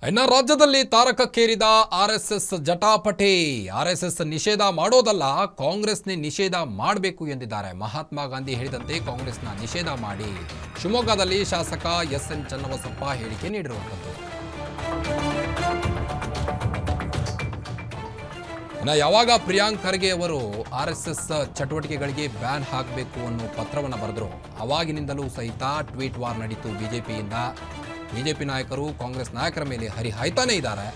ಇನ್ನು ರಾಜ್ಯದಲ್ಲಿ ತಾರಕಕ್ಕೇರಿದ RSS ಜಟಾಪಟಿ. RSS ನಿಷೇಧ ಮಾಡೋದಲ್ಲ, ಕಾಂಗ್ರೆಸ್ನೇ ನಿಷೇಧ ಮಾಡಬೇಕು ಎಂದಿದ್ದಾರೆ. ಮಹಾತ್ಮ ಗಾಂಧಿ ಹೇಳಿದಂತೆ ಕಾಂಗ್ರೆಸ್ನ ನಿಷೇಧ ಮಾಡಿ. ಶಿವಮೊಗ್ಗದಲ್ಲಿ ಶಾಸಕ ಎಸ್.ಎನ್. ಚನ್ನಬಸಪ್ಪ ಹೇಳಿಕೆ ನೀಡಿರುವಂಥದ್ದು. ಇನ್ನು ಯಾವಾಗ ಪ್ರಿಯಾಂಕ್ ಖರ್ಗೆ ಅವರು ಆರ್ಎಸ್ಎಸ್ ಚಟುವಟಿಕೆಗಳಿಗೆ ಬ್ಯಾನ್ ಹಾಕಬೇಕು ಅನ್ನೋ ಪತ್ರವನ್ನು ಬರೆದ್ರು, ಅವಾಗಿನಿಂದಲೂ ಸಹಿತ ಟ್ವೀಟ್ ವಾರ್ ನಡೀತು ಬಿಜೆಪಿಯಿಂದ. ಬಿಜೆಪಿ ನಾಯಕರು ಕಾಂಗ್ರೆಸ್ ನಾಯಕರ ಮೇಲೆ ಹರಿಹಾಯ್ತಾನೇ ಇದ್ದಾರೆ.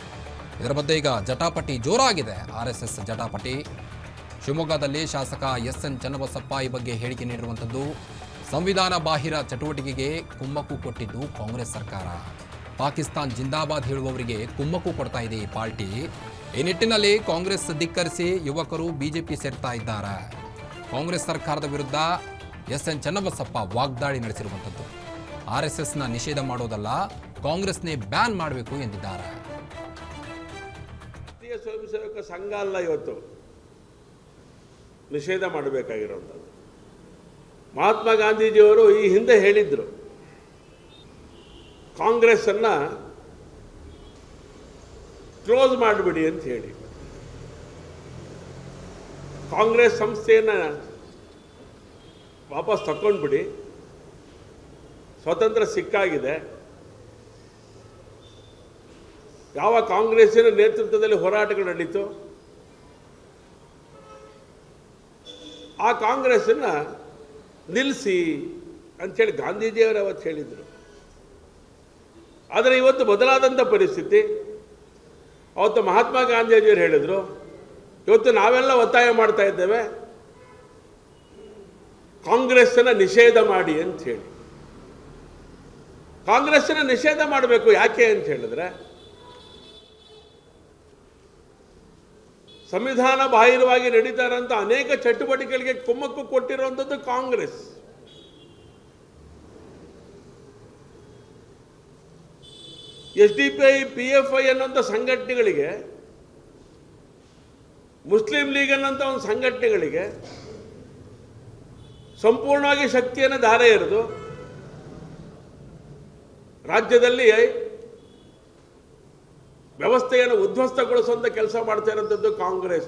ಇದರ ಮಧ್ಯೆ ಈಗ ಜಟಾಪಟಿ ಜೋರಾಗಿದೆ. ಆರ್ಎಸ್ಎಸ್ ಜಟಾಪಟಿ. ಶಿವಮೊಗ್ಗದಲ್ಲಿ ಶಾಸಕ ಎಸ್.ಎನ್. ಚನ್ನಬಸಪ್ಪ ಈ ಬಗ್ಗೆ ಹೇಳಿಕೆ ನೀಡಿರುವಂಥದ್ದು. ಸಂವಿಧಾನ ಬಾಹಿರ ಚಟುವಟಿಕೆಗೆ ಕುಮ್ಮಕ್ಕು ಕೊಟ್ಟಿದ್ದು ಕಾಂಗ್ರೆಸ್ ಸರ್ಕಾರ. ಪಾಕಿಸ್ತಾನ್ ಜಿಂದಾಬಾದ್ ಹೇಳುವವರಿಗೆ ಕುಮ್ಮಕ್ಕು ಕೊಡ್ತಾ ಇದೆ ಈ ಪಾರ್ಟಿ. ಈ ನಿಟ್ಟಿನಲ್ಲಿ ಕಾಂಗ್ರೆಸ್ ಧಿಕ್ಕರಿಸಿ ಯುವಕರು ಬಿಜೆಪಿ ಸೇರ್ತಾ ಇದ್ದಾರೆ. ಕಾಂಗ್ರೆಸ್ ಸರ್ಕಾರದ ವಿರುದ್ಧ ಎಸ್.ಎನ್. ಚನ್ನಬಸಪ್ಪ ವಾಗ್ದಾಳಿ ನಡೆಸಿರುವಂಥದ್ದು. ಆರ್ಎಸ್ಎಸ್ನ ನಿಷೇಧ ಮಾಡೋದಲ್ಲ, ಕಾಂಗ್ರೆಸ್ನೇ ಬ್ಯಾನ್ ಮಾಡಬೇಕು ಎಂದಿದ್ದಾರೆ. ರಾಷ್ಟ್ರೀಯ ಸ್ವಯಂ ಸೇವಕ ಸಂಘ ಅಲ್ಲ ಇವತ್ತು ನಿಷೇಧ ಮಾಡಬೇಕಾಗಿರುವಂಥದ್ದು. ಮಹಾತ್ಮ ಗಾಂಧೀಜಿಯವರು ಈ ಹಿಂದೆ ಹೇಳಿದ್ರು, ಕಾಂಗ್ರೆಸ್ ಅನ್ನ ಕ್ಲೋಸ್ ಮಾಡಿಬಿಡಿ ಅಂತ ಹೇಳಿ. ಕಾಂಗ್ರೆಸ್ ಸಂಸ್ಥೆಯನ್ನು ವಾಪಸ್ ತಗೊಂಡ್ಬಿಡಿ, ಸ್ವತಂತ್ರ ಸಿಕ್ಕಾಗಿದೆ. ಯಾವ ಕಾಂಗ್ರೆಸ್ಸಿನ ನೇತೃತ್ವದಲ್ಲಿ ಹೋರಾಟಗಳು ನಡೀತು, ಆ ಕಾಂಗ್ರೆಸ್ಸನ್ನು ನಿಲ್ಲಿಸಿ ಅಂಥೇಳಿ ಗಾಂಧೀಜಿಯವರು ಅವತ್ತು ಹೇಳಿದರು. ಆದರೆ ಇವತ್ತು ಬದಲಾದಂಥ ಪರಿಸ್ಥಿತಿ. ಅವತ್ತು ಮಹಾತ್ಮ ಗಾಂಧೀಜಿಯವರು ಹೇಳಿದರು, ಇವತ್ತು ನಾವೆಲ್ಲ ಒತ್ತಾಯ ಮಾಡ್ತಾ ಇದ್ದೇವೆ ಕಾಂಗ್ರೆಸ್ಸನ್ನು ನಿಷೇಧ ಮಾಡಿ ಅಂತ ಹೇಳಿ. ಕಾಂಗ್ರೆಸ್ಸನ್ನು ನಿಷೇಧ ಮಾಡಬೇಕು. ಯಾಕೆ ಅಂತ ಹೇಳಿದ್ರೆ, ಸಂವಿಧಾನ ಬಾಹಿರವಾಗಿ ನಡೀತಾ ಇರೋಂಥ ಅನೇಕ ಚಟುವಟಿಕೆಗಳಿಗೆ ಕುಮ್ಮಕ್ಕು ಕೊಟ್ಟಿರುವಂಥದ್ದು ಕಾಂಗ್ರೆಸ್. SDPI, PFI ಅನ್ನೋಂಥ ಸಂಘಟನೆಗಳಿಗೆ, ಮುಸ್ಲಿಂ ಲೀಗ್ ಅನ್ನೋಂಥ ಒಂದು ಸಂಘಟನೆಗಳಿಗೆ ಸಂಪೂರ್ಣವಾಗಿ ಶಕ್ತಿಯನ್ನು ಧಾರೆ ಎರೆದು ರಾಜ್ಯದಲ್ಲಿ ವ್ಯವಸ್ಥೆಯನ್ನು ಉದ್ಧ್ವಸ್ತಗೊಳಿಸುವಂಥ ಕೆಲಸ ಮಾಡ್ತಾ ಇರೋಂಥದ್ದು ಕಾಂಗ್ರೆಸ್.